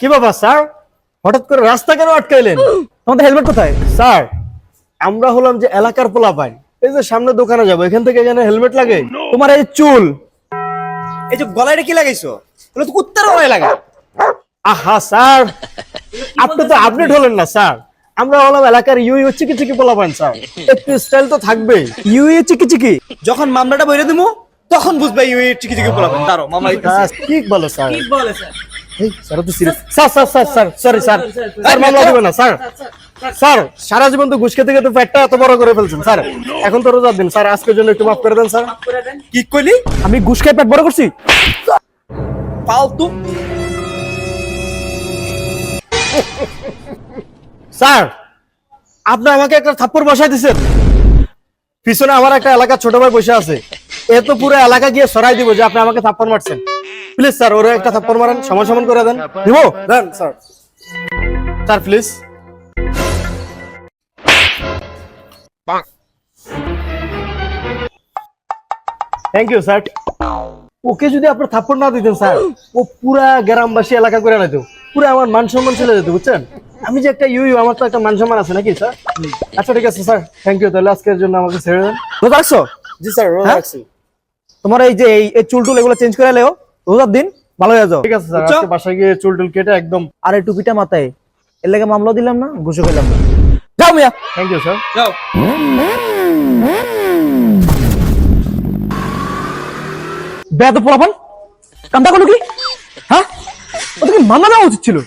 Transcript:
কি বাবা স্যার, হঠাৎ করে রাস্তা কেন আটকাইলেন? তোমাদের হেলমেট কোথায়? স্যার, আমরা হলাম যে এলাকার পোলাপান, এই যে সামনে দোকানে যাবো, এখান থেকে এখানে হেলমেট লাগে। তোমার এই চুল, এই যে গলায় কি লাগাইছো? এগুলো তো কুত্তার গলায় লাগা। আহা স্যার, আপনি তো আপডেট হলেন না স্যার। আমরা হলাম এলাকার চিকি চিকি পোলাপান স্যার, একটু স্টাইল তো থাকবেই। ইউই চিকি চিকি। যখন মামলাটা বইরে দিমু তখন বুঝবে চিকি চিকি পোলাবেন। দাঁড়ো মামলা ঠিক বলো স্যার। বলে স্যার। এই, স্যার তো serious. Sir sir sir sir sorry sir, sir মামলা দিবেন না স্যার। স্যার, সারা জীবন তো ঘুষ খেতে খেতে পেটটা এত বড় করে ফেলছেন স্যার, এখন তো রোজার দিন স্যার, আজকের জন্য একটু মাফ করে দেন স্যার। কি কইলি? আমি ঘুষ খাই পেট বড় করছি? ফালতু। স্যার, আপনি আমাকে একটা থাপ্পড় বসাই দিচ্ছেন, পিছনে আমার একটা এলাকার ছোট ভাই বসে আছে, এ তো পুরো এলাকা গিয়ে সরাই দিব যে আপনি আমাকে থাপ্পড় মারছেন। প্লিজ স্যার, ওরা একটা থাপ্পড় মারেন, সমান সমান করে দেন। দিব দেন sir, sir please. Thank you sir. Okay যদি আপনি থাপ্পড় না দিতেন স্যার, ও পুরা গ্রামবাসী এলাকা করে নিত, পুরো আমার মান সম্মান চলে যেত, বুঝছেন? আমি যে একটা আমার তো একটা মান সম্মান আছে নাকি স্যার? আচ্ছা ঠিক আছে স্যার, থ্যাংক ইউ। তাহলে আজকের জন্য আমাকে ছেড়ে দেন। রোজা রাখছো? জি স্যার, রোজা হ্যাঁ? রাখছি। তোমার এই যে এই চুল টুল এগুলো চেঞ্জ করে লেও, রোজার দিন ভালো হয়ে যাও। ঠিক আছে স্যার, বুঝছো? আজকে বাসায় গিয়ে চুল টুল কেটে একদম। আর এই টুপিটা মাথায়, এর লেগে মামলা দিলাম না, ঘুষও খেলাম না। যাও মিয়া। Thank you sir. যাও। বেয়াদব পোলাপান, কামটা করলো কি? হ্যাঁ, ওদেরকে মামলা দেওয়া উচিত ছিল।